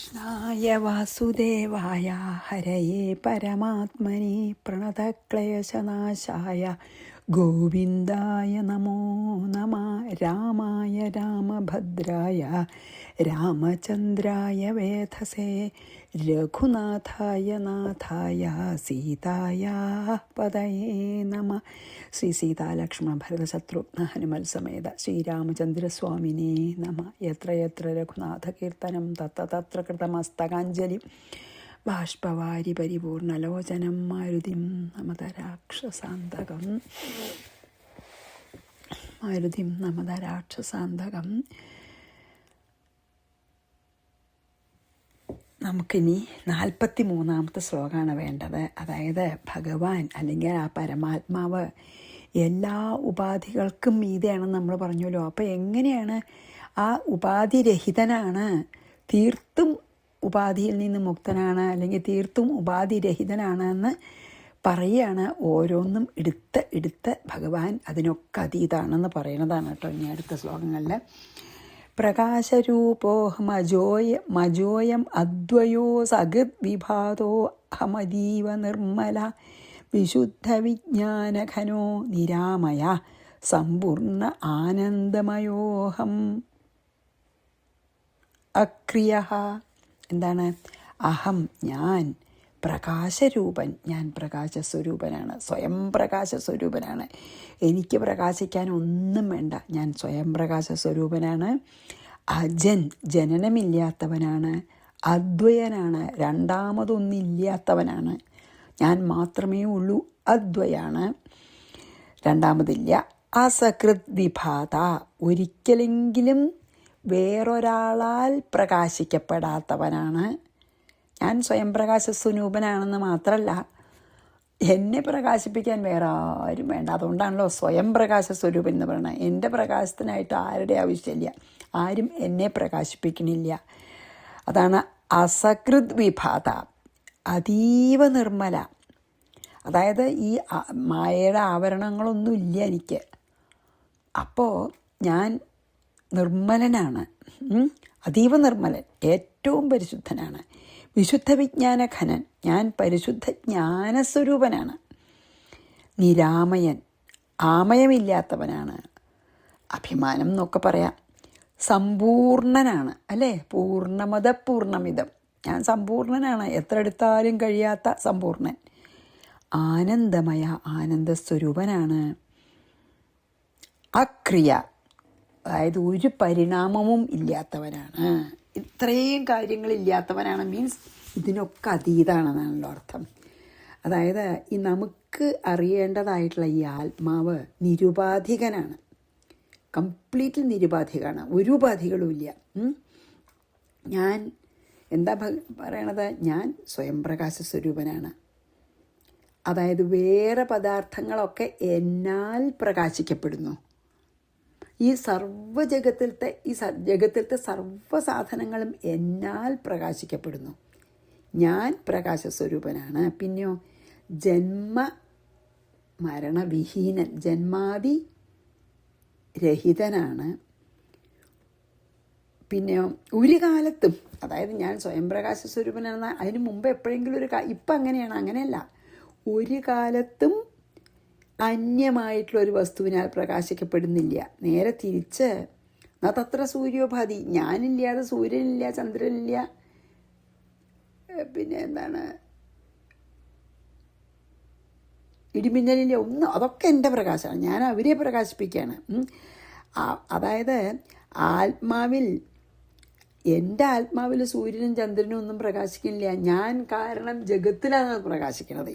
കൃഷ്ണായ വാസുദേവായ ഹരയേ പരമാത്മനെ പ്രണതക്ലേശനാശായ ഗോവിന്ദായ നമോ നമ. രാമായ രാമഭദ്രായ രാമചന്ദ്രായ വേധസേ രഘുനാഥായ നാഥായ സീതായ പദയേ നമ. ശ്രീ സീതാലക്ഷ്മണ ഭരത ശത്രുഘ്ന ഹനുമൽ സമേത ശ്രീരാമചന്ദ്രസ്വാമിനേ നമ. യത്ര യത്ര രഘുനാഥ കീർത്തനം തത്ര തത്ര കൃതമസ്തകാഞ്ജലി ബാഷ്പവാരി പരിപൂർണലോചനം മാരുതിം നമദരാക്ഷസാന്തകം. മാരുതിം നമദരാക്ഷസാന്തകം. നമുക്കിനി 43-ാമത്തെ ശ്ലോകമാണ് വേണ്ടത്. അതായത് ഭഗവാൻ അല്ലെങ്കിൽ ആ പരമാത്മാവ് എല്ലാ ഉപാധികൾക്കും മീതെയാണെന്ന് നമ്മൾ പറഞ്ഞല്ലോ. അപ്പോൾ എങ്ങനെയാണ് ആ ഉപാധിരഹിതനാണ്, തീർത്തും ഉപാധിയിൽ നിന്ന് മുക്തനാണ്, അല്ലെങ്കിൽ തീർത്തും ഉപാധിരഹിതനാണ് എന്ന് പറയുകയാണ്. ഓരോന്നും എടുത്ത് ഭഗവാൻ അതിനൊക്കെ അതീതാണെന്ന് പറയുന്നതാണ് കേട്ടോ ഇനി അടുത്ത ശ്ലോകങ്ങളിൽ. പ്രകാശരൂപോഹമജോയം അദ്വയോ സഗത് വിഭാതോ അഹമദീവ നിർമ്മല വിശുദ്ധവിജ്ഞാനഘനോ നിരാമയ സമ്പൂർണ്ണ ആനന്ദമയോഹം അക്രിയ. എന്താണ്? അഹം, ഞാൻ പ്രകാശരൂപൻ, ഞാൻ പ്രകാശസ്വരൂപനാണ്, സ്വയം പ്രകാശസ്വരൂപനാണ്. എനിക്ക് പ്രകാശിക്കാൻ ഒന്നും വേണ്ട, ഞാൻ സ്വയം പ്രകാശസ്വരൂപനാണ്. അജൻ, ജനനമില്ലാത്തവനാണ്. അദ്വയനാണ്, രണ്ടാമതൊന്നില്ലാത്തവനാണ്. ഞാൻ മാത്രമേ ഉള്ളൂ, അദ്വയാണ്, രണ്ടാമതില്ല. അസകൃത് വിഭാത, ഒരിക്കലെങ്കിലും വേറൊരാളാൽ പ്രകാശിക്കപ്പെടാത്തവനാണ്. ഞാൻ സ്വയം പ്രകാശസ്വരൂപനാണെന്ന് മാത്രമല്ല, എന്നെ പ്രകാശിപ്പിക്കാൻ വേറെ ആരും വേണ്ട. അതുകൊണ്ടാണല്ലോ സ്വയം പ്രകാശസ്വരൂപൻ എന്ന് പറയുന്നത്. എൻ്റെ പ്രകാശത്തിനായിട്ട് ആരുടെ ആവശ്യമില്ല, ആരും എന്നെ പ്രകാശിപ്പിക്കണില്ല. അതാണ് അസകൃത് വിഭാത, അതീവ നിർമ്മല. അതായത് ഈ മായയുടെ ആവരണങ്ങളൊന്നും ഇല്ല എനിക്ക്. അപ്പോൾ ഞാൻ നിർമ്മലനാണ്, അതീവ നിർമ്മലൻ, ഏറ്റവും പരിശുദ്ധനാണ്. വിശുദ്ധ വിജ്ഞാനഘനൻ, ഞാൻ പരിശുദ്ധ ജ്ഞാനസ്വരൂപനാണ്. നിരാമയൻ, ആമയമില്ലാത്തവനാണ്. അഭിമാനം എന്നൊക്കെ പറയാം. സമ്പൂർണനാണ്, അല്ലേ? പൂർണ്ണമത പൂർണ്ണമിതം, ഞാൻ സമ്പൂർണനാണ്, എത്ര എടുത്താലും കഴിയാത്ത സമ്പൂർണൻ. ആനന്ദമയ, ആനന്ദസ്വരൂപനാണ്. അക്രിയ, അതായത് ഒരു പരിണാമവും ഇല്ലാത്തവനാണ്. ഇത്രയും കാര്യങ്ങളില്ലാത്തവനാണ്, മീൻസ് ഇതിനൊക്കെ അതീതാണെന്നാണല്ലോ അർത്ഥം. അതായത് ഈ നമുക്ക് അറിയേണ്ടതായിട്ടുള്ള ഈ ആത്മാവ് നിരുപാധികനാണ്, കംപ്ലീറ്റ്ലി നിരുപാധികമാണ്, ഒരു ഉപാധികളും ഇല്ല. ഞാൻ എന്താ പറയണത്? ഞാൻ സ്വയം പ്രകാശ സ്വരൂപനാണ്. അതായത് വേറെ പദാർത്ഥങ്ങളൊക്കെ എന്നാൽ പ്രകാശിക്കപ്പെടുന്നു. ഈ ജഗത്തിലത്തെ സർവ്വ സാധനങ്ങളും എന്നാൽ പ്രകാശിക്കപ്പെടുന്നു. ഞാൻ പ്രകാശസ്വരൂപനാണ്. പിന്നെയോ ജന്മ മരണവിഹീനൻ, ജന്മാദി രഹിതനാണ്. പിന്നെയോ ഒരു കാലത്തും, അതായത് ഞാൻ സ്വയം പ്രകാശസ്വരൂപനാണെന്ന് അതിന് മുമ്പ് എപ്പോഴെങ്കിലും ഇപ്പം അങ്ങനെയാണ്, അങ്ങനെയല്ല, ഒരു കാലത്തും അന്യമായിട്ടുള്ളൊരു വസ്തുവിനാൽ പ്രകാശിക്കപ്പെടുന്നില്ല. നേരെ തിരിച്ച് തത്ര സൂര്യോപാധി, ഞാനില്ലാതെ സൂര്യനില്ല, ചന്ദ്രനില്ല, പിന്നെ എന്താണ് ഇടിമിന്നലില്ല, ഒന്നും, അതൊക്കെ എൻ്റെ പ്രകാശമാണ്. ഞാൻ അവരെ പ്രകാശിപ്പിക്കുകയാണ്. അതായത് ആത്മാവിൽ, എൻ്റെ ആത്മാവിൽ സൂര്യനും ചന്ദ്രനും ഒന്നും പ്രകാശിക്കുന്നില്ല. ഞാൻ കാരണം ജഗത്തിലാണ് പ്രകാശിക്കണത്.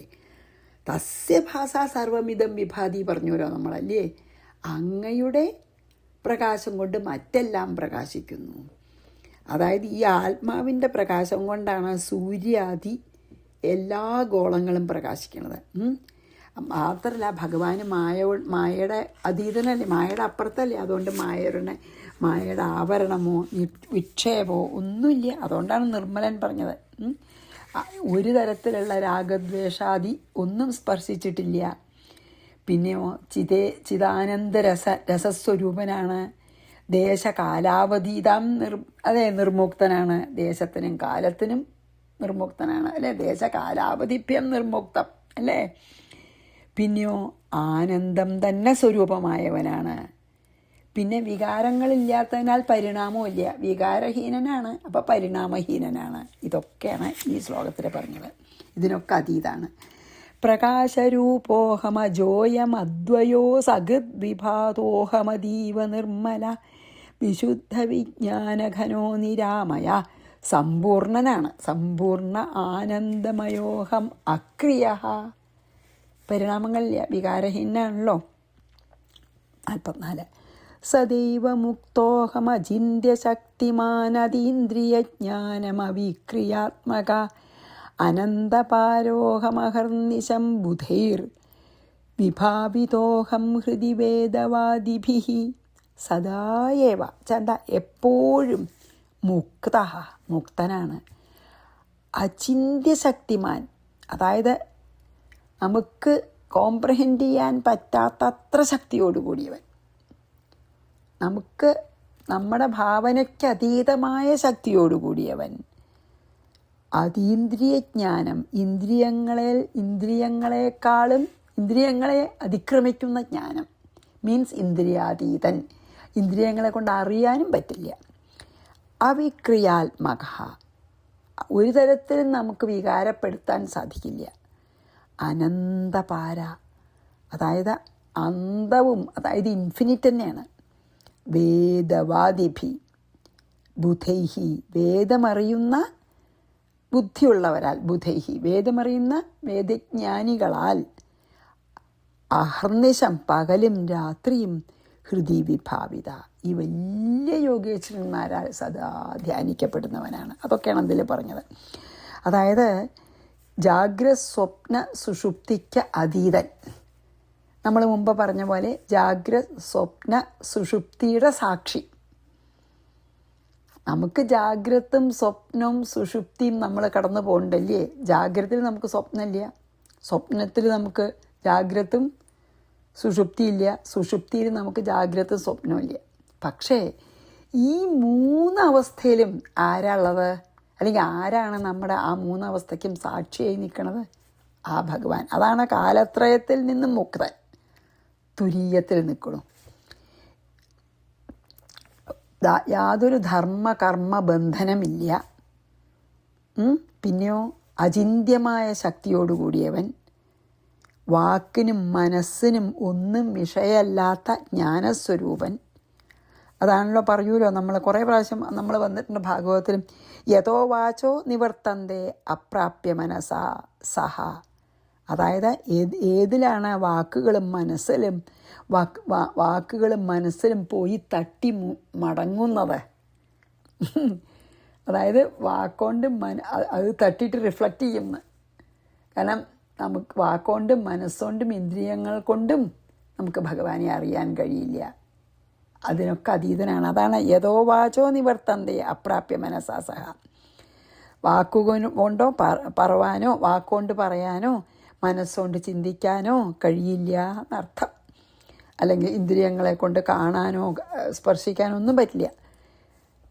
തസ്യ ഭാഷ സർവമിതം വിഭാതി പറഞ്ഞുവല്ലോ നമ്മളല്ലേ. അങ്ങയുടെ പ്രകാശം കൊണ്ട് മറ്റെല്ലാം പ്രകാശിക്കുന്നു. അതായത് ഈ ആത്മാവിൻ്റെ പ്രകാശം കൊണ്ടാണ് സൂര്യാദി എല്ലാ ഗോളങ്ങളും പ്രകാശിക്കുന്നത്. മാത്രമല്ല ഭഗവാന് മായയുടെ അതീതനല്ലേ, മായയുടെ അപ്പുറത്തല്ലേ. അതുകൊണ്ട് മായയുടെ ആവരണമോ വിക്ഷേപമോ ഒന്നുമില്ല. അതുകൊണ്ടാണ് നിർമ്മലൻ പറഞ്ഞത്. ഒരു തരത്തിലുള്ള രാഗദ്വേഷാദി ഒന്നും സ്പർശിച്ചിട്ടില്ല. പിന്നെയോ ചിദാനന്ദ രസസ്വരൂപനാണ്. ദേശകാലാവധീതം നിർമുക്തനാണ്, ദേശത്തിനും കാലത്തിനും നിർമുക്തനാണ് അല്ലേ. ദേശകാലാവധിഭ്യം നിർമുക്തം അല്ലേ. പിന്നെയോ ആനന്ദം തന്നെ സ്വരൂപമായവനാണ്. പിന്നെ വികാരങ്ങളില്ലാത്തതിനാൽ പരിണാമമില്ല, വികാരഹീനനാണ്, അപ്പം പരിണാമഹീനനാണ്. ഇതൊക്കെയാണ് ഈ ശ്ലോകത്തിൽ പറഞ്ഞത്. ഇതിനൊക്കെ അതീതാണ്. പ്രകാശരൂപോഹമജോയമദ്വയോ സകൃദ്വിഭാതോഹമതീവ നിർമ്മല വിശുദ്ധ വിജ്ഞാനഘനോ നിരാമയ സമ്പൂർണനാണ്. സമ്പൂർണ്ണ ആനന്ദമയോഹം അക്രിയ. പരിണാമങ്ങളില്ല, വികാരഹീനാണല്ലോ. 44 സദൈവ മുക്തോഹമചിന്യശക്തിമാനതീന്ദ്രിയജ്ഞാനമവിക്രിയാത്മക അനന്തപാരോഹമഹർനിശം ബുധൈർ വിഭാവിതോഹം ഹൃദി വേദവാദിഭിഃ. സദായേവ ചന്ത എപ്പോഴും മുക്ത, മുക്തനാണ്. അചിന്യശക്തിമാൻ, അതായത് നമുക്ക് കോംപ്രഹെൻഡ് ചെയ്യാൻ പറ്റാത്തത്ര ശക്തിയോടുകൂടിയവൻ, നമുക്ക് നമ്മുടെ ഭാവനയ്ക്ക് അതീതമായ ശക്തിയോടുകൂടിയവൻ. അതീന്ദ്രിയജ്ഞാനം, ഇന്ദ്രിയങ്ങളെക്കാളും ഇന്ദ്രിയങ്ങളെ അതിക്രമിക്കുന്ന ജ്ഞാനം മീൻസ് ഇന്ദ്രിയാതീതൻ. ഇന്ദ്രിയങ്ങളെ കൊണ്ട് അറിയാനും പറ്റില്ല. അവിക്രിയാത്മക, ഒരു തരത്തിലും നമുക്ക് വികാരപ്പെടുത്താൻ സാധിക്കില്ല. അനന്തപാര, അതായത് അന്തവും, അതായത് ഇൻഫിനിറ്റ് തന്നെയാണ്. വേദവാദിഭി ബുധൈഹി, വേദമറിയുന്ന ബുദ്ധിയുള്ളവരാൽ, ബുധൈഹി വേദമറിയുന്ന വേദജ്ഞാനികളാൽ, അഹർനിശം പകലും രാത്രിയും ഹൃദി വിഭാവിത, ഈ വലിയ യോഗേശ്വരന്മാരാൽ സദാ ധ്യാനിക്കപ്പെടുന്നവനാണ്. അതൊക്കെയാണ് അതിൽ പറഞ്ഞത്. അതായത് ജാഗ്രത് സ്വപ്ന സുഷുപ്തിക്ക് അതീതൻ. നമ്മൾ മുമ്പ് പറഞ്ഞ പോലെ ജാഗ്രത് സ്വപ്ന സുഷുപ്തിയുടെ സാക്ഷി. നമുക്ക് ജാഗ്രതും സ്വപ്നവും സുഷുപ്തിയും നമ്മൾ കടന്നു പോകണ്ടല്ലേ. ജാഗ്രതയിൽ നമുക്ക് സ്വപ്നമില്ല, സ്വപ്നത്തിൽ നമുക്ക് ജാഗ്രതും സുഷുപ്തിയില്ല, സുഷുപ്തിയിൽ നമുക്ക് ജാഗ്രതും സ്വപ്നമില്ല. പക്ഷേ ഈ 3 അവസ്ഥയിലും ആരാളുള്ളത്, അല്ലെങ്കിൽ ആരാണ് നമ്മുടെ ആ 3 അവസ്ഥയ്ക്കും സാക്ഷിയായി നിൽക്കുന്നത്? ആ ഭഗവാൻ. അതാണ് കാലത്രയത്തിൽ നിന്നും മുക്തൻ, തുരീയത്തിൽ നിൽക്കണം. യാതൊരു ധർമ്മ കർമ്മ ബന്ധനമില്ല. പിന്നെയോ അചിന്ത്യമായ ശക്തിയോടുകൂടിയവൻ, വാക്കിനും മനസ്സിനും ഒന്നും വിഷയമല്ലാത്ത ജ്ഞാനസ്വരൂപൻ. അതാണല്ലോ പറയൂലോ, നമ്മൾ കുറേ പ്രാവശ്യം നമ്മൾ വന്നിട്ടുണ്ട് ഭാഗവതത്തിലും. യഥോ വാചോ നിവർത്തന്തേ അപ്രാപ്യ മനസാ സഹ. അതായത് ഏതിലാണ് വാക്കുകളും മനസ്സിലും പോയി തട്ടി മടങ്ങുന്നത്. അതായത് വാക്കുകൊണ്ട് അത് തട്ടിയിട്ട് റിഫ്ലക്റ്റ് ചെയ്യുന്നു. കാരണം നമുക്ക് വാക്കുകൊണ്ടും മനസ്സുകൊണ്ടും ഇന്ദ്രിയങ്ങൾ കൊണ്ടും നമുക്ക് ഭഗവാനെ അറിയാൻ കഴിയില്ല. അതിനൊക്കെ അതീതനാണ്. അതാണ് യഥോ വാചോ നിവർത്തന്തേ അപ്രാപ്യ മനസാ സഹ. വാക്കുകൊണ്ടോ പറവാനോ വാക്കുകൊണ്ട് പറയാനോ മനസ്സുകൊണ്ട് ചിന്തിക്കാനോ കഴിയില്ല എന്നർത്ഥം. അല്ലെങ്കിൽ ഇന്ദ്രിയങ്ങളെ കൊണ്ട് കാണാനോ സ്പർശിക്കാനോ ഒന്നും പറ്റില്ല.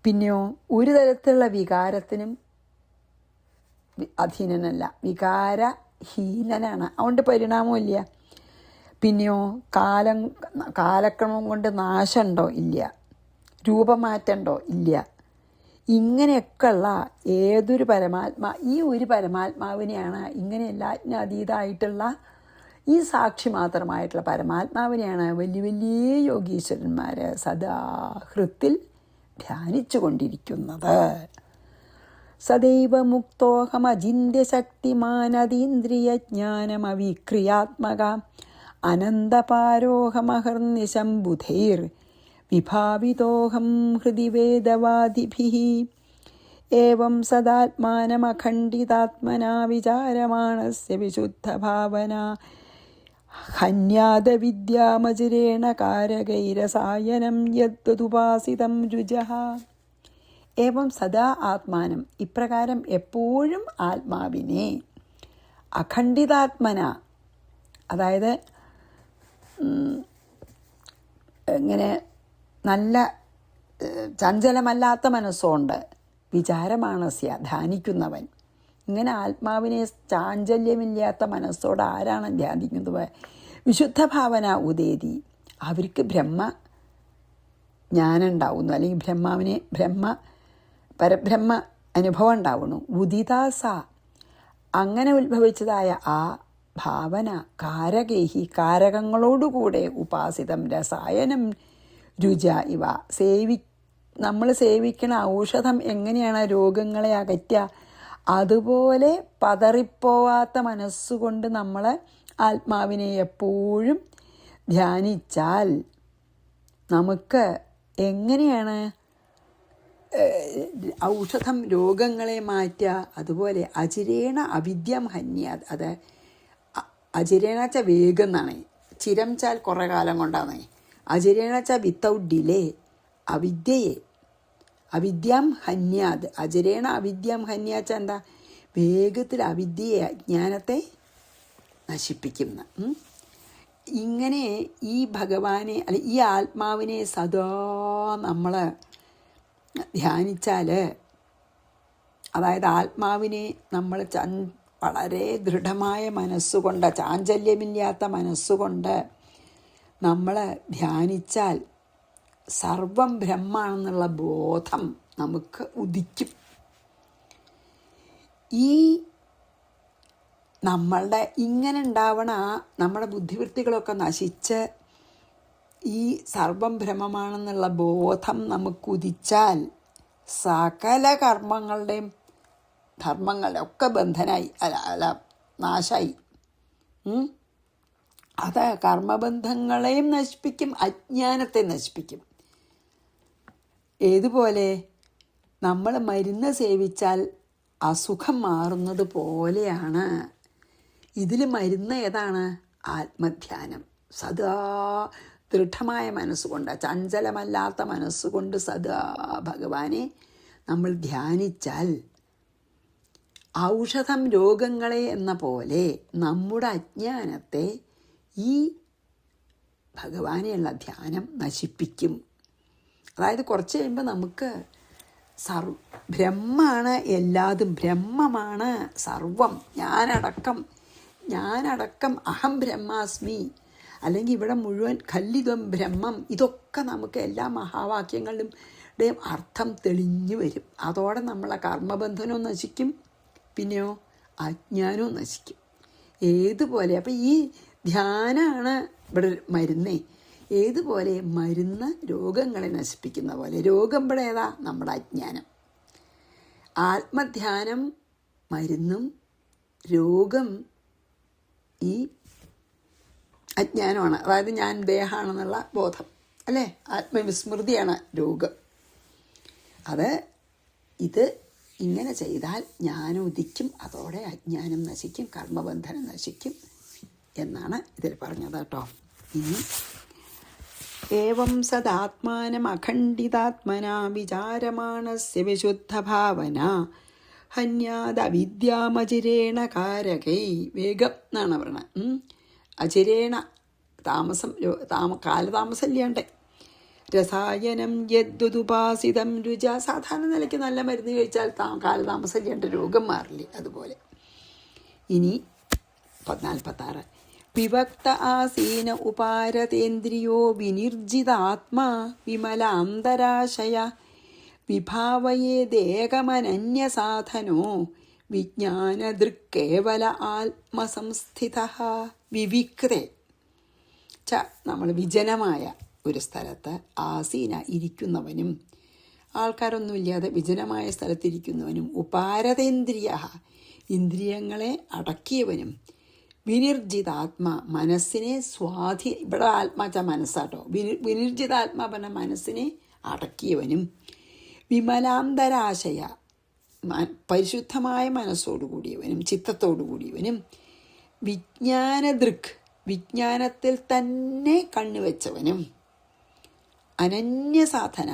പിന്നെയോ ഒരു തരത്തിലുള്ള വികാരത്തിനും അധീനനല്ല, വികാരഹീനനാണ്. അതുകൊണ്ട് പരിണാമമില്ല. പിന്നെയോ കാലക്രമം കൊണ്ട് നാശമുണ്ടോ? ഇല്ല. രൂപമാറ്റമുണ്ടോ? ഇല്ല. ഇങ്ങനെയൊക്കെയുള്ള ഏതൊരു ഈ ഒരു പരമാത്മാവിനെയാണ്, ഇങ്ങനെ എല്ലാറ്റിനും അതീതമായിട്ടുള്ള ഈ സാക്ഷി മാത്രമായിട്ടുള്ള പരമാത്മാവിനെയാണ് വലിയ വലിയ യോഗീശ്വരന്മാർ സദാ ഹൃത്തിൽ ധ്യാനിച്ചു കൊണ്ടിരിക്കുന്നത്. സദൈവ മുക്തോഹമചിന്യശക്തിമാനതീന്ദ്രിയജ്ഞാനമവിക്രിയാത്മക അനന്തപാരോഹമഹർനിശം ബുധൈർ വിഭാവിതോഹം ഹൃദി വേദവാദിഭിഃ. ഏവം സദാത്മാനമഖണ്ഡിതാത്മനാ വിചാരമാണസ്യ വിശുദ്ധഭാവന ഹന്യാദവിദ്യാമചിരേണ കാരകൈരസായനം യദ്വതുപാസിതം രുജഃ. ഏവം സദാ ആത്മാനം, ഇപ്രകാരം എപ്പോഴും ആത്മാവിനെ, അഖണ്ഡിതാത്മന, അതായത് ഇങ്ങനെ നല്ല ചഞ്ചലമല്ലാത്ത മനസ്സുകൊണ്ട് വിചാരമാണസ്യ ധ്യാനിക്കുന്നവൻ. ഇങ്ങനെ ആത്മാവിനെ ചാഞ്ചല്യമില്ലാത്ത മനസ്സോട് ആരാണ് ധ്യാനിക്കുന്നത്? വിശുദ്ധ ഭാവന ഉദേതി, അവർക്ക് ജ്ഞാനം ഉണ്ടാവുന്നു, അല്ലെങ്കിൽ പരബ്രഹ്മ അനുഭവം ഉണ്ടാവുന്നു. ഉദിതാസ, അങ്ങനെ ഉത്ഭവിച്ചതായ ആ ഭാവന കാരകേഹി, കാരകങ്ങളോടുകൂടെ ഉപാസിതം രസായനം രുച ഇവ, നമ്മൾ സേവിക്കണ ഔഷധം എങ്ങനെയാണ് രോഗങ്ങളെ അകറ്റുക, അതുപോലെ പതറിപ്പോവാത്ത മനസ്സുകൊണ്ട് നമ്മൾ ആത്മാവിനെ എപ്പോഴും ധ്യാനിച്ചാൽ നമുക്ക് എങ്ങനെയാണ് ഔഷധം രോഗങ്ങളെ മാറ്റുക. അതുപോലെ അചിരേണ അവിദ്യം ഹന്യാത്, അത് അചിരേണ വെച്ചാൽ വേഗം എന്നാണ്, ചിരം ചാൽ കുറേ കാലം കൊണ്ടാണ്. അചിരേണ വെച്ചാൽ വിത്തൗട്ട് ഡിലേ, അവിദ്യം ഹന്യാത്, അചിരേണ അവിദ്യം ഹന്യാച്ച എന്താ, വേഗത്തിൽ അവിദ്യയെ അജ്ഞാനത്തെ നശിപ്പിക്കുന്ന. ഇങ്ങനെ ഈ ഭഗവാനെ അല്ലെ ഈ ആത്മാവിനെ സദാ നമ്മൾ ധ്യാനിച്ചാൽ, അതായത് ആത്മാവിനെ നമ്മൾ വളരെ ദൃഢമായ മനസ്സുകൊണ്ട്, ചാഞ്ചല്യമില്ലാത്ത മനസ്സുകൊണ്ട് നമ്മൾ ധ്യാനിച്ചാൽ സർവം ബ്രഹ്മാണെന്നുള്ള ബോധം നമുക്ക് ഉദിക്കും. ഈ നമ്മളുടെ ഇങ്ങനെ ഉണ്ടാവണ നമ്മുടെ ബുദ്ധിവൃത്തികളൊക്കെ നശിച്ച് ഈ സർവം ബ്രഹ്മമാണെന്നുള്ള ബോധം നമുക്ക് ഉദിച്ചാൽ സകല കർമ്മങ്ങളുടെയും ധർമ്മങ്ങളുടെ ഒക്കെ ബന്ധനായി നാശായി. അത് കർമ്മബന്ധങ്ങളെയും നശിപ്പിക്കും, അജ്ഞാനത്തെ നശിപ്പിക്കും. ഏതുപോലെ നമ്മൾ മരുന്ന് സേവിച്ചാൽ അസുഖം മാറുന്നത് പോലെയാണ് ഇതിൽ മരുന്ന് ഏതാണ്? ആത്മധ്യാനം. സദാ ദൃഢമായ മനസ്സുകൊണ്ട്, ചഞ്ചലമല്ലാത്ത മനസ്സുകൊണ്ട് സദാ ഭഗവാനെ നമ്മൾ ധ്യാനിച്ചാൽ ഔഷധം രോഗങ്ങളെ എന്ന പോലെ നമ്മുടെ അജ്ഞാനത്തെ ഈ ഭഗവാനെയുള്ള ധ്യാനം നശിപ്പിക്കും. അതായത് കുറച്ച് കഴിയുമ്പോൾ നമുക്ക് ബ്രഹ്മാണ് എല്ലാതും, ബ്രഹ്മമാണ് സർവം, ഞാനടക്കം അഹം ബ്രഹ്മാസ്മി, അല്ലെങ്കിൽ ഇവിടെ മുഴുവൻ ഖല്ലിതം ബ്രഹ്മം, ഇതൊക്കെ നമുക്ക് എല്ലാ മഹാവാക്യങ്ങളുടെയും അർത്ഥം തെളിഞ്ഞു വരും. അതോടെ നമ്മളെ കർമ്മബന്ധനവും നശിക്കും, പിന്നെയോ അജ്ഞാനവും നശിക്കും. ഏതുപോലെ അപ്പം ഈ ധ്യാനമാണ് ഇവിടെ മരുന്നേ. ഏതുപോലെ മരുന്ന് രോഗങ്ങളെ നശിപ്പിക്കുന്ന പോലെ, രോഗം ഇവിടെ ഏതാ? നമ്മുടെ അജ്ഞാനം. ആത്മധ്യാനം മരുന്നും രോഗം ഈ അജ്ഞാനമാണ്. അതായത് ഞാൻ ദേഹമാണെന്നുള്ള ബോധം, അല്ലേ? ആത്മവിസ്മൃതിയാണ് രോഗം. ഇത് ഇങ്ങനെ ചെയ്താൽ ജ്ഞാനം ഉദിക്കും, അതോടെ അജ്ഞാനം നശിക്കും, കർമ്മബന്ധനം നശിക്കും എന്നാണ് ഇതിൽ പറഞ്ഞത് കേട്ടോ. ഇനി ഏവം സദാത്മാനം അഖണ്ഡിതാത്മനാ വിചാരമാണസ്യ വിശുദ്ധഭാവന ഹന്യാദവിദ്യാമചിരേണ കാരകൈ. വേഗം എന്നാണ് പറയണത്. അചിരേണ കാലതാമസം ഇല്ലാണ്ട്. രസായനം യദ്ദുപാസിതം രുച. സാധാരണ നിലയ്ക്ക് നല്ല മരുന്ന് കഴിച്ചാൽ കാലതാമസം ഇല്ലാണ്ട് രോഗം മാറില്ലേ, അതുപോലെ. ഇനി 46. വിഭക്ത ആസീന ഉപാരതേന്ദ്രിയോ വിനിർജിത ആത്മാ വിമലാന്തരാശയ വിഭാവയേദേകമനന്യസാധനോ വിജ്ഞാനദൃക്കേവല ആത്മസംസ്ഥിത. വിവിക്തേ ച, നമ്മൾ വിജനമായ ഒരു സ്ഥലത്ത് ആസീന ഇരിക്കുന്നവനും, ആൾക്കാരൊന്നുമില്ലാതെ വിജനമായ സ്ഥലത്തിരിക്കുന്നവനും, ഉപാരതേന്ദ്രിയ ഇന്ദ്രിയങ്ങളെ അടക്കിയവനും, വിനിർജിതാത്മ മനസ്സിനെ ഇവിടെ ആത്മാച്ച മനസ്സാട്ടോ, വിനിർജിതാത്മ പറഞ്ഞ മനസ്സിനെ അടക്കിയവനും, വിമലാന്തരാശയ പരിശുദ്ധമായ മനസ്സോടുകൂടിയവനും, ചിത്തത്തോടുകൂടിയവനും, വിജ്ഞാനദൃക് വിജ്ഞാനത്തിൽ തന്നെ കണ്ണുവെച്ചവനും, അനന്യസാധന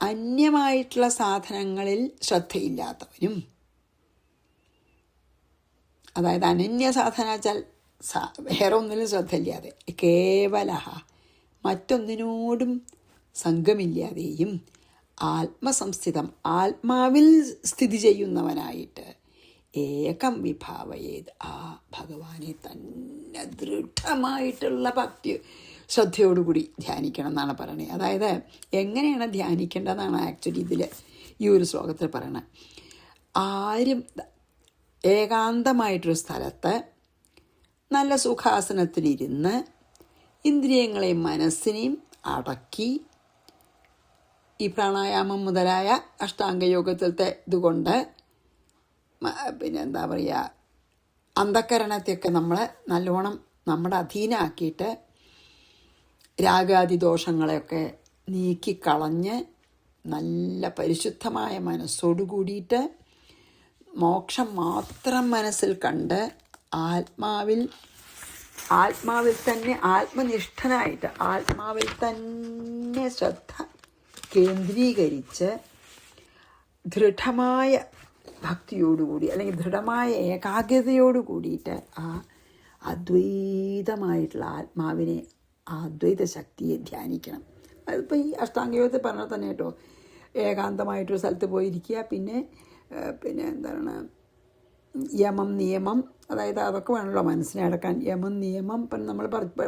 അന്യമായിട്ടുള്ള സാധനങ്ങളിൽ ശ്രദ്ധയില്ലാത്തവനും. അതായത് അനന്യസാധന വെച്ചാൽ വേറെ ഒന്നിലും ശ്രദ്ധയില്ലാതെ, കേവല മറ്റൊന്നിനോടും സംഘമില്ലാതെയും ആത്മസംസ്ഥിതം ആത്മാവിൽ സ്ഥിതി ചെയ്യുന്നവനായിട്ട് ഏകം വിഭാവയേത് ആ ഭഗവാനെ തന്നെ ദൃഢമായിട്ടുള്ള ഭക്തി ശ്രദ്ധയോടുകൂടി ധ്യാനിക്കണം എന്നാണ് പറയുന്നത്. അതായത് എങ്ങനെയാണ് ധ്യാനിക്കേണ്ടതെന്നാണ് ആക്ച്വലി ഇതിൽ ഈ ഒരു ശ്ലോകത്തിൽ പറയണത്. ആരും ഏകാന്തമായിട്ടൊരു സ്ഥലത്ത് നല്ല സുഖാസനത്തിലിരുന്ന് ഇന്ദ്രിയങ്ങളെയും മനസ്സിനെയും അടക്കി ഈ പ്രാണായാമം മുതലായ അഷ്ടാംഗയോഗത്തിലത്തെ ഇതുകൊണ്ട് പിന്നെ എന്താ പറയുക, അന്ധക്കരണത്തെയൊക്കെ നമ്മൾ നല്ലോണം നമ്മുടെ അധീനമാക്കിയിട്ട് രാഗാദി ദോഷങ്ങളെയൊക്കെ നീക്കിക്കളഞ്ഞ് നല്ല പരിശുദ്ധമായ മനസ്സോടു കൂടിയിട്ട് മോക്ഷം മാത്രം മനസ്സിൽ കണ്ട് ആത്മാവിൽ തന്നെ ആത്മനിഷ്ഠനായിട്ട് ആത്മാവിൽ തന്നെ ശ്രദ്ധ കേന്ദ്രീകരിച്ച് ദൃഢമായ ഭക്തിയോടുകൂടി അല്ലെങ്കിൽ ദൃഢമായ ഏകാഗ്രതയോടു കൂടിയിട്ട് ആ അദ്വൈതമായിട്ടുള്ള ആത്മാവിനെ ആ അദ്വൈത ശക്തിയെ ധ്യാനിക്കണം. അതിപ്പോൾ ഈ അഷ്ടാംഗയോഗത്തിൽ പറഞ്ഞാൽ തന്നെ കേട്ടോ, ഏകാന്തമായിട്ടൊരു സ്ഥലത്ത് പോയിരിക്കുക, പിന്നെ എന്താണ് യമം നിയമം, അതായത് അതൊക്കെ വേണമല്ലോ മനസ്സിനെ അടക്കാൻ. യമം നിയമം ഇപ്പം നമ്മൾ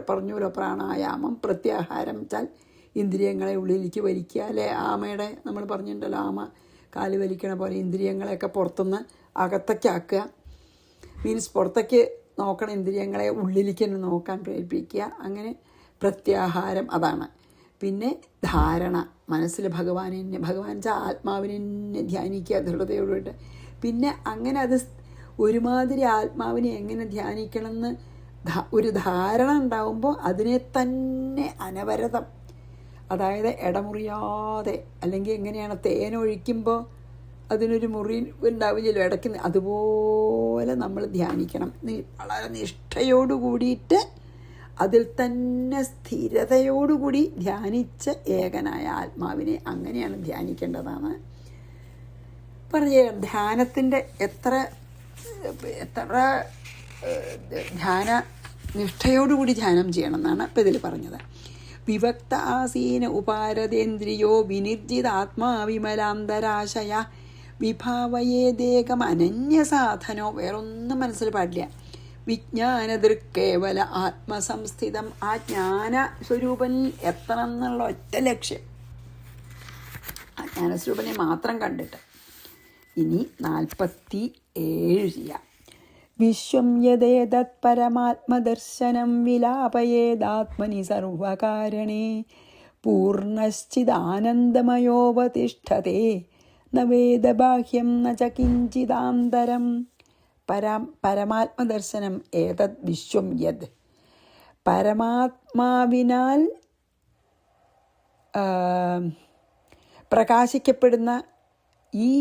പറഞ്ഞല്ലോ, പ്രാണായാമം, പ്രത്യാഹാരം വെച്ചാൽ ഇന്ദ്രിയങ്ങളെ ഉള്ളിലേക്ക് വലിക്കുക അല്ലേ. ആമയുടെ നമ്മൾ പറഞ്ഞിട്ടുണ്ടല്ലോ, ആമ കാല് വലിക്കണ പോലെ ഇന്ദ്രിയങ്ങളെയൊക്കെ പുറത്തുനിന്ന് അകത്തേക്കാക്കുക. മീൻസ് പുറത്തേക്ക് നോക്കണം, ഇന്ദ്രിയങ്ങളെ ഉള്ളിലേക്ക് തന്നെ നോക്കാൻ പ്രേരിപ്പിക്കുക. അങ്ങനെ പ്രത്യാഹാരം അതാണ്. പിന്നെ ധാരണ, മനസ്സിൽ ഭഗവാൻ വെച്ചാൽ ആത്മാവിനെ ധ്യാനിക്കുക ദൃഢതയോടുകൂടി. പിന്നെ അങ്ങനെ അത് ഒരുമാതിരി ആത്മാവിനെ എങ്ങനെ ധ്യാനിക്കണമെന്ന് ഒരു ധാരണ ഉണ്ടാവുമ്പോൾ അതിനെ തന്നെ അനവരതം, അതായത് ഇടമുറിയാതെ, അല്ലെങ്കിൽ എങ്ങനെയാണ് തേനൊഴിക്കുമ്പോൾ അതിനൊരു മുറി ഉണ്ടാവില്ലല്ലോ ഇടയ്ക്ക്, അതുപോലെ നമ്മൾ ധ്യാനിക്കണം. വളരെ നിഷ്ഠയോടു കൂടിയിട്ട് അതിൽ തന്നെ സ്ഥിരതയോടുകൂടി ധ്യാനിച്ച ഏകനായ ആത്മാവിനെ അങ്ങനെയാണ് ധ്യാനിക്കേണ്ടതാണ് പറയുക. ധ്യാനത്തിൻ്റെ എത്ര ധ്യാന നിഷ്ഠയോടുകൂടി ധ്യാനം ചെയ്യണം എന്നാണ് ഇപ്പം ഇതിൽ പറഞ്ഞത്. വിഭക്ത ആസീന ഉപാരതേന്ദ്രിയോ വിനിർജിതാത്മാ വിമലാന്തരാശയ വിഭാവയേദേകം അനന്യസാധനോ. വേറൊന്നും മനസ്സിൽ പാടില്ല. വിജ്ഞാനദൃക്കേവല ആത്മസംസ്ഥിതം, ആ ജ്ഞാന സ്വരൂപനിൽ എത്തണം എന്നുള്ള ഒറ്റ ലക്ഷ്യം, ആ ജ്ഞാനസ്വരൂപനെ മാത്രം കണ്ടിട്ട്. ഇനി 47 ചെയ്യാം. വിശ്വം യദേതത് പരമാത്മദർശനം വിലാപയേദാത്മനി സർവകാരണേ പൂർണ്ണശ്ചിദാനന്ദമയോപതിഷ്ഠതേ ന വേദബാഹ്യം ന ച കിഞ്ചിദാന്തരം. പരമാത്മദർശനം ഏതത് വിശ്വം യത്, പരമാത്മാവിനാൽ പ്രകാശിക്കപ്പെടുന്ന ഈ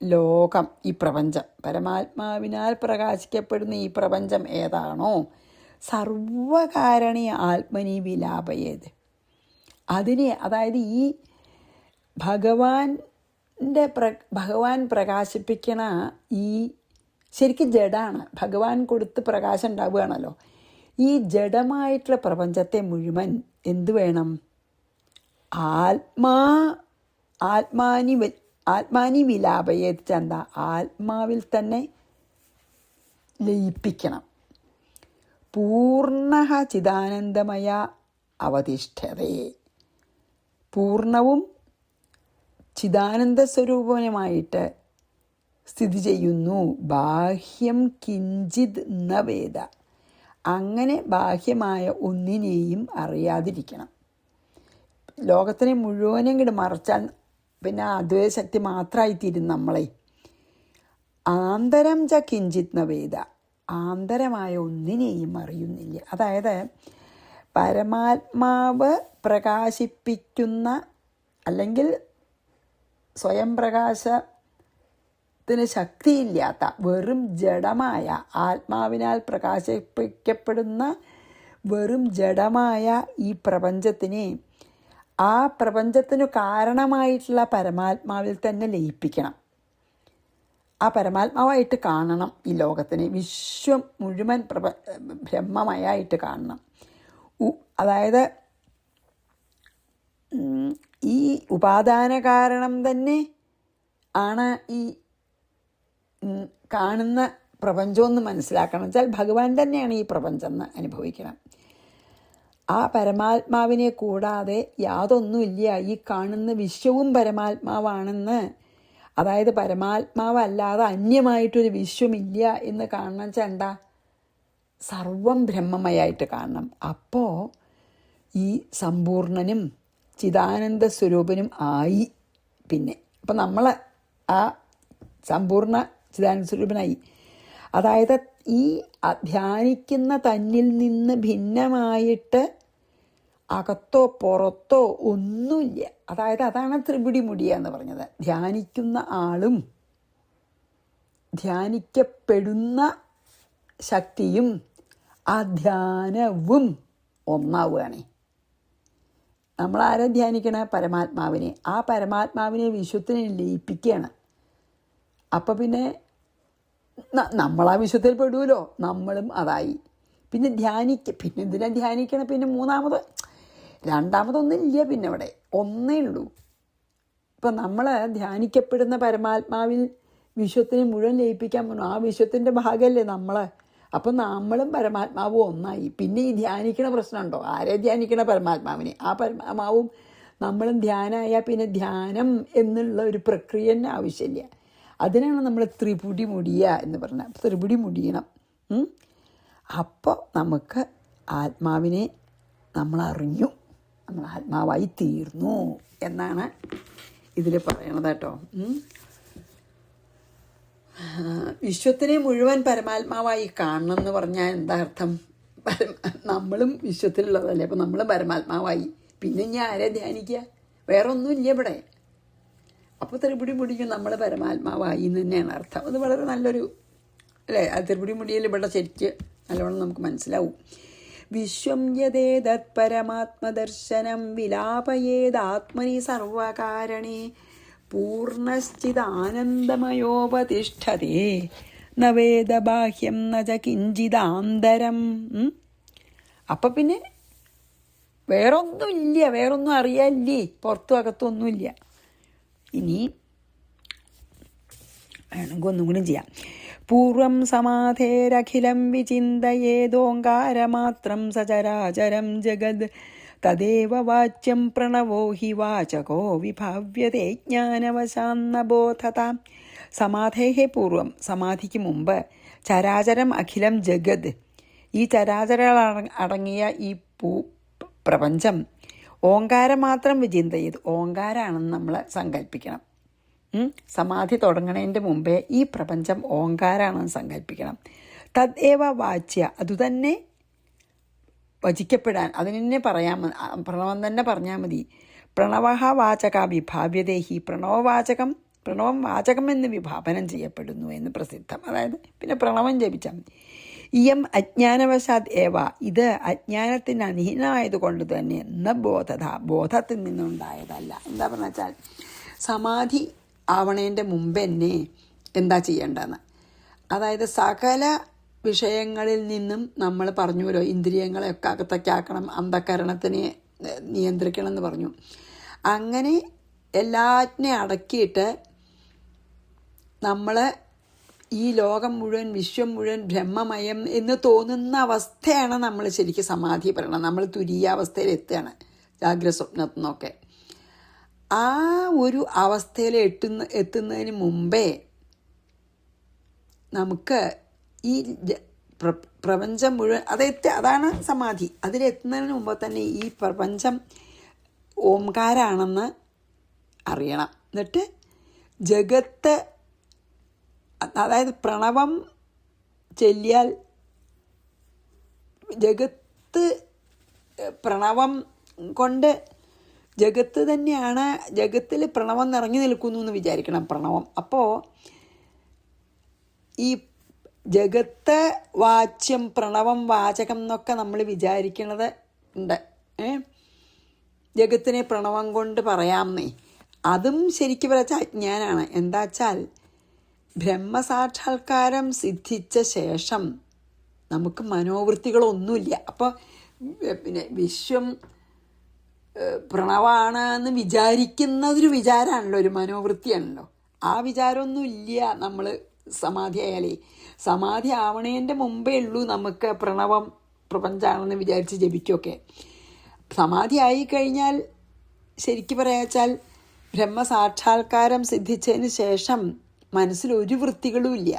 ലോകം, ഈ പ്രപഞ്ചം, പരമാത്മാവിനാൽ പ്രകാശിക്കപ്പെടുന്ന ഈ പ്രപഞ്ചം ഏതാണോ, സർവകാരണി ആത്മനി വിലാപയേത്, അതിനെ, അതായത് ഈ ഭഗവാൻ പ്രകാശിപ്പിക്കണ ഈ ശരിക്കും ജഡാണ്, ഭഗവാൻ കൊടുത്ത് പ്രകാശം ഉണ്ടാവുകയാണല്ലോ. ഈ ജഡമായിട്ടുള്ള പ്രപഞ്ചത്തെ മുഴുവൻ എന്തു വേണം? ആത്മാനി വിലാപയേത്, എന്താ? ആത്മാവിൽ തന്നെ ലയിപ്പിക്കണം. പൂർണ്ണ ചിദാനന്ദമയ അവതിഷ്ഠതേ, പൂർണ്ണവും ചിദാനന്ദ സ്വരൂപനുമായിട്ട് സ്ഥിതി ചെയ്യുന്നു. ബാഹ്യം കിഞ്ചിത് ന വേദ, അങ്ങനെ ബാഹ്യമായ ഒന്നിനെയും അറിയാതിരിക്കണം. ലോകത്തിനെ മുഴുവനും ഇങ്ങോട്ട് മറച്ചാൽ പിന്നെ അദ്വൈതശക്തി മാത്രമായിത്തീരും നമ്മളെ. ആന്തരം ച കിഞ്ചിത് ന വേദ, ആന്തരമായ ഒന്നിനെയും അറിയുന്നില്ല. അതായത് പരമാത്മാവ് പ്രകാശിപ്പിക്കുന്ന അല്ലെങ്കിൽ സ്വയം പ്രകാശത്തിന് ശക്തിയില്ലാത്ത വെറും ജഡമായ, ആത്മാവിനാൽ പ്രകാശിപ്പിക്കപ്പെടുന്ന വെറും ജഡമായ ഈ പ്രപഞ്ചത്തിനെ ആ പ്രപഞ്ചത്തിനു കാരണമായിട്ടുള്ള പരമാത്മാവിൽ തന്നെ ലയിപ്പിക്കണം. ആ പരമാത്മാവായിട്ട് കാണണം ഈ ലോകത്തിനെ. വിശ്വം മുഴുവൻ ബ്രഹ്മമയായിട്ട് കാണണം. അതായത് ഈ ഉപാദാന കാരണം തന്നെ ആണ് ഈ കാണുന്ന പ്രപഞ്ചമെന്ന് മനസ്സിലാക്കണം. വെച്ചാൽ ഭഗവാൻ തന്നെയാണ് ഈ പ്രപഞ്ചം എന്ന് അനുഭവിക്കണം. ആ പരമാത്മാവിനെ കൂടാതെ യാതൊന്നുമില്ല. ഈ കാണുന്ന വിശ്വവും പരമാത്മാവാണെന്ന്, അതായത് പരമാത്മാവല്ലാതെ അന്യമായിട്ടൊരു വിശ്വമില്ല എന്ന് കാണണം. ചെണ്ട സർവം ബ്രഹ്മമയായിട്ട് കാണണം. അപ്പോൾ ഈ സമ്പൂർണനും ചിദാനന്ദ സ്വരൂപനും ആയി. പിന്നെ അപ്പം നമ്മൾ ആ സമ്പൂർണ്ണ ചിദാനന്ദ സ്വരൂപനായി. അതായത് ഈ ധ്യാനിക്കുന്ന തന്നിൽ നിന്ന് ഭിന്നമായിട്ട് അകത്തോ പുറത്തോ ഒന്നുമില്ല. അതായത് അതാണ് ത്രിപുടി മുടിയ എന്ന് പറഞ്ഞത്. ധ്യാനിക്കുന്ന ആളും ധ്യാനിക്കപ്പെടുന്ന ശക്തിയും ആ ധ്യാനവും ഒന്നാവുകയാണ്. നമ്മളാരെ ധ്യാനിക്കണ? പരമാത്മാവിനെ. ആ പരമാത്മാവിനെ വിശ്വത്തിനെ ലയിപ്പിക്കുകയാണ്. അപ്പം പിന്നെ നമ്മളാ വിശ്വത്തിൽ പെടുമല്ലോ, നമ്മളും അതായി. പിന്നെ പിന്നെ എന്തിനാ ധ്യാനിക്കണം? പിന്നെ രണ്ടാമതൊന്നുമില്ല. പിന്നെ ഇവിടെ ഒന്നേ ഉള്ളൂ. ഇപ്പം നമ്മൾ ധ്യാനിക്കപ്പെടുന്ന പരമാത്മാവിൽ വിശ്വത്തിനെ മുഴുവൻ ലയിപ്പിക്കാൻ പറഞ്ഞു. ആ വിശ്വത്തിൻ്റെ ഭാഗമല്ലേ നമ്മൾ. അപ്പം നമ്മളും പരമാത്മാവും ഒന്നായി. പിന്നെ ഈ ധ്യാനിക്കണ പ്രശ്നമുണ്ടോ? ആരെ ധ്യാനിക്കണ? പരമാത്മാവിനെ. ആ പരമാത്മാവും നമ്മളും ധ്യാനമായാൽ പിന്നെ ധ്യാനം എന്നുള്ള ഒരു പ്രക്രിയ തന്നെ ആവശ്യമില്ല. അതിനാണ് നമ്മൾ ത്രിപുടി മുടിയ എന്ന് പറഞ്ഞാൽ. ത്രിപുടി മുടിയണം. അപ്പോൾ നമുക്ക് ആത്മാവിനെ നമ്മൾ അറിഞ്ഞു, നമ്മൾ ആത്മാവായി തീർന്നു എന്നാണ് ഇതിൽ പറയണത് കേട്ടോ. വിശ്വത്തിനെ മുഴുവൻ പരമാത്മാവായി കാണണം എന്ന് പറഞ്ഞാൽ എന്താ അർത്ഥം? നമ്മളും വിശ്വത്തിലുള്ളതല്ലേ. അപ്പം നമ്മൾ പരമാത്മാവായി. പിന്നെ ഇനി ആരെ ധ്യാനിക്കുക? വേറെ ഒന്നുമില്ല ഇവിടെ. അപ്പോൾ ത്രിപുടി മുടിക്കും നമ്മൾ പരമാത്മാവായി എന്ന് തന്നെയാണ് അർത്ഥം. അത് വളരെ നല്ലൊരു അല്ലേ? ആ ത്രിപുടി മുടിയിൽ ഇവിടെ ശരിക്ക് നല്ലവണ്ണം നമുക്ക് മനസ്സിലാവും. വിശ്വം യതേതത് പരമാത്മദർശനം വിലാപയേതാത്മനി സർവകാരണേ പൂർണ്ണശ്ചിദാനന്ദമയോപതിഷ്ഠതേ ന വേദബാഹ്യം ന ച കിഞ്ചിദാന്തരം. അപ്പം പിന്നെ വേറൊന്നുമില്ല, വേറൊന്നും അറിയാനില്ലേ, പുറത്തും അകത്തൊന്നുമില്ല. ഇനി വേണമെങ്കിൽ ഒന്നും കൂടി ചെയ്യാം. പൂർവം സമാധേരഖിലം വിചിന്തയേതോങ്കാരമാത്രം സചരാചരം ജഗത് തദേവ വാച്യം പ്രണവോ ഹി വാചകോ വിഭാവ്യതേ ജ്ഞാനവശാന്നബോധത. സമാധേഹേ പൂർവം, സമാധിക്ക് മുമ്പ്, ചരാചരം അഖിലം ജഗത്, ഈ ചരാചരങ്ങൾ അടങ്ങിയ ഈ പ്രപഞ്ചം ഓങ്കാരം മാത്രം വിചിന്തയത്, ഓങ്കാരാണെന്ന് നമ്മൾ സങ്കല്പിക്കണം. സമാധി തുടങ്ങണതിൻ്റെ മുമ്പേ ഈ പ്രപഞ്ചം ഓങ്കാരാണെന്ന് സങ്കല്പിക്കണം. തദ്ദേവ വാച്യ, അതുതന്നെ വചിക്കപ്പെടാൻ, അതിനെ പറയാൻ, പ്രണവം തന്നെ പറഞ്ഞാൽ മതി. പ്രണവ വാചക വിഭാവ്യതേഹി, പ്രണവം വാചകം എന്ന് വിഭാവനം ചെയ്യപ്പെടുന്നു എന്ന് പ്രസിദ്ധം. അതായത് പിന്നെ പ്രണവം ജപിച്ചാൽ മതി. ഇയം അജ്ഞാനവശാത് ഏവ, ഇത് അജ്ഞാനത്തിന് അധീനമായതുകൊണ്ട് തന്നെ ന ബോധത, ബോധത്തിൽ നിന്നുണ്ടായതല്ല. എന്താ പറഞ്ഞ വെച്ചാൽ സമാധി ആവണേൻ്റെ മുമ്പ് തന്നെ എന്താ ചെയ്യേണ്ടതെന്ന്, അതായത് സകല വിഷയങ്ങളിൽ നിന്നും നമ്മൾ പറഞ്ഞുവല്ലോ, ഇന്ദ്രിയങ്ങളെയൊക്കെ അകത്തേക്കാക്കണം, അന്ധകരണത്തിനെ നിയന്ത്രിക്കണം എന്ന് പറഞ്ഞു. അങ്ങനെ എല്ലാറ്റിനെയും അടക്കിയിട്ട് നമ്മൾ ഈ ലോകം മുഴുവൻ, വിശ്വം മുഴുവൻ ബ്രഹ്മമയം എന്ന് തോന്നുന്ന അവസ്ഥയാണ് നമ്മൾ ശരിക്കും സമാധി പറയണം. നമ്മൾ തുരീയാവസ്ഥയിൽ എത്തുകയാണ്, ജാഗ്രത സ്വപ്നത്തിൽ നിന്നൊക്കെ. ആ ഒരു അവസ്ഥയിൽ എത്തുന്നതിന് മുമ്പേ നമുക്ക് ഈ പ്രപഞ്ചം മുഴുവൻ അതാണ് സമാധി. അതിലെത്തുന്നതിന് മുമ്പ് തന്നെ ഈ പ്രപഞ്ചം ഓംകാരാണെന്ന് അറിയണം. എന്നിട്ട് ജഗത്ത്, അതായത് പ്രണവം ചൊല്ലിയാൽ ജഗത്ത്, പ്രണവം കൊണ്ട് ജഗത്ത് തന്നെയാണ്, ജഗത്തിൽ പ്രണവം നിറഞ്ഞു നിൽക്കുന്നു എന്ന് വിചാരിക്കണം പ്രണവം. അപ്പോൾ ഈ ജഗത്ത് വാച്യം, പ്രണവം വാചകം എന്നൊക്കെ നമ്മൾ വിചാരിക്കണത് ഉണ്ട്. ജഗത്തിനെ പ്രണവം കൊണ്ട് പറയാമെന്നേ, അതും ശരിക്കും പറയാച്ചാൽ അജ്ഞാനാണ്. എന്താ വച്ചാൽ ബ്രഹ്മസാക്ഷാത്കാരം സിദ്ധിച്ച ശേഷം നമുക്ക് മനോവൃത്തികളൊന്നുമില്ല. അപ്പോൾ പിന്നെ വിശ്വം പ്രണവമാണ് എന്ന് വിചാരിക്കുന്നതൊരു വിചാരമാണല്ലോ, ഒരു മനോവൃത്തിയാണല്ലോ. ആ വിചാരമൊന്നും ഇല്ല നമ്മൾ സമാധി ആയാലേ. സമാധി ആവണേൻ്റെ മുമ്പേ ഉള്ളൂ നമുക്ക് പ്രണവം പ്രപഞ്ചമാണെന്ന് വിചാരിച്ച് ജപിക്കുകയൊക്കെ. സമാധി ആയിക്കഴിഞ്ഞാൽ ശരിക്കും പറയാച്ചാൽ ബ്രഹ്മസാക്ഷാത്കാരം സിദ്ധിച്ചതിന് ശേഷം മനസ്സിൽ ഒരു വൃത്തികളും ഇല്ല.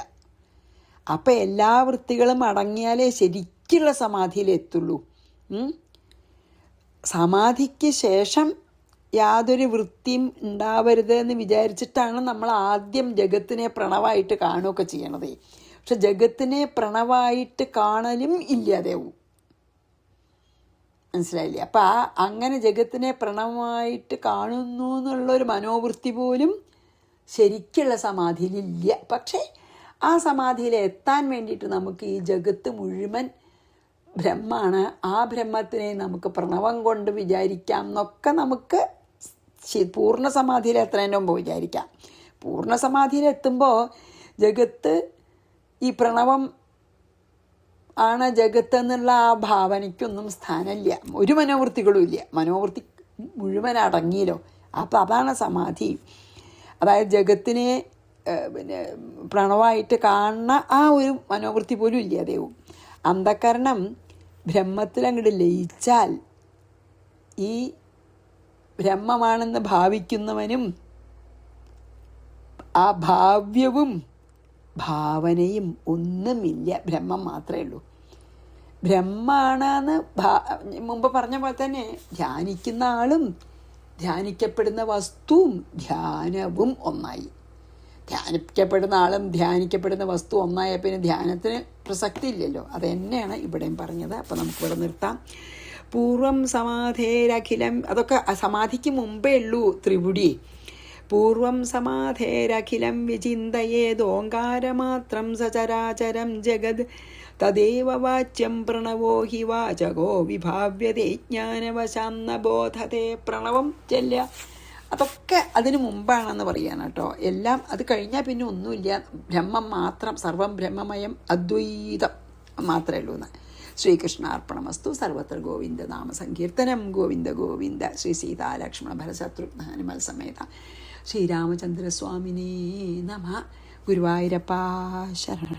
അപ്പം എല്ലാ വൃത്തികളും അടങ്ങിയാലേ ശരിക്കുള്ള സമാധിയിലെത്തുള്ളൂ. സമാധിക്ക് ശേഷം യാതൊരു വൃത്തിയും ഉണ്ടാവരുത് എന്ന് വിചാരിച്ചിട്ടാണ് നമ്മൾ ആദ്യം ജഗത്തിനെ പ്രണവായിട്ട് കാണുകയൊക്കെ ചെയ്യണത്. പക്ഷെ ജഗത്തിനെ പ്രണവായിട്ട് കാണലും ഇല്ലാതെയാവും. മനസ്സിലായില്ലേ? അപ്പം അങ്ങനെ ജഗത്തിനെ പ്രണവമായിട്ട് കാണുന്നു എന്നുള്ളൊരു മനോവൃത്തി പോലും ശരിക്കുള്ള സമാധിയിലില്ല. പക്ഷേ ആ സമാധിയിൽ എത്താൻ വേണ്ടിയിട്ട് നമുക്ക് ഈ ജഗത്ത് മുഴുവൻ ബ്രഹ്മാണ്, ആ ബ്രഹ്മത്തിനെ നമുക്ക് പ്രണവം കൊണ്ട് വിചാരിക്കാം എന്നൊക്കെ നമുക്ക് പൂർണ്ണ സമാധിയിൽ എത്രേൻ്റെ മുമ്പ് വിചാരിക്കാം. പൂർണ്ണ സമാധിയിലെത്തുമ്പോൾ ജഗത്ത് ഈ പ്രണവം ആണ് ജഗത്ത് എന്നുള്ള ആ ഭാവനയ്ക്കൊന്നും സ്ഥാനമില്ല, ഒരു മനോവൃത്തികളും ഇല്ല. മനോവൃത്തി മുഴുവൻ അടങ്ങിയല്ലോ. അപ്പം അതാണ് സമാധി. അതായത് ജഗത്തിനെ പിന്നെ പ്രണവമായിട്ട് കാണുന്ന ആ ഒരു മനോവൃത്തി പോലും ഇല്ലാതെയാവും. അന്ധകരണം ബ്രഹ്മത്തിൽ അങ്ങോട്ട് ലയിച്ചാൽ ഈ ബ്രഹ്മമാണെന്ന് ഭാവിക്കുന്നവനും ആ ഭാവ്യവും ഭാവനയും ഒന്നുമില്ല, ബ്രഹ്മം മാത്രമേ ഉള്ളൂ. ബ്രഹ്മാണെന്ന് മുമ്പ് പറഞ്ഞ പോലെ തന്നെ ധ്യാനിക്കുന്ന ആളും ധ്യാനിക്കപ്പെടുന്ന വസ്തുവും ധ്യാനവും ഒന്നായി. ധ്യാനിക്കപ്പെടുന്ന ആളും ധ്യാനിക്കപ്പെടുന്ന വസ്തു ഒന്നായ പിന്നെ ധ്യാനത്തിന് പ്രസക്തി ഇല്ലല്ലോ. അത് തന്നെയാണ് ഇവിടെയും പറഞ്ഞത്. അപ്പോൾ നമുക്കിവിടെ നിർത്താം. പൂർവം സമാധേരഖിലം, അതൊക്കെ സമാധിക്ക് മുമ്പേ ഉള്ളൂ ത്രിപുടി. പൂർവം സമാധേരഖിലം വിചിന്തയേതോങ്കാരമാത്രം സചരാചരം ജഗത് തദേവ വാച്യം പ്രണവോ ഹി വാചകോ വിഭാവ്യതേ ജ്ഞാനവശാം ന ബോധത്തെ. പ്രണവം ചെല്ല അതൊക്കെ അതിന് മുമ്പാണെന്ന് പറയാണ് കേട്ടോ. എല്ലാം അത് കഴിഞ്ഞാൽ പിന്നെ ഒന്നുമില്ല, ബ്രഹ്മം മാത്രം, സർവം ബ്രഹ്മമയം അദ്വൈതം മാത്രമേ ഉള്ളൂ എന്ന്. ശ്രീകൃഷ്ണാർപ്പണമസ്തു. സർവത്ര ഗോവിന്ദ നാമ സങ്കീർത്തനം. ഗോവിന്ദ ഗോവിന്ദ. ശ്രീ സീതാലക്ഷ്മണ ഭരശത്രുഘ്ന ഹനുമൽ സമേത ശ്രീരാമചന്ദ്രസ്വാമിനേ നമഃ. ഗുരുവായൂരപ്പാ ശരണം.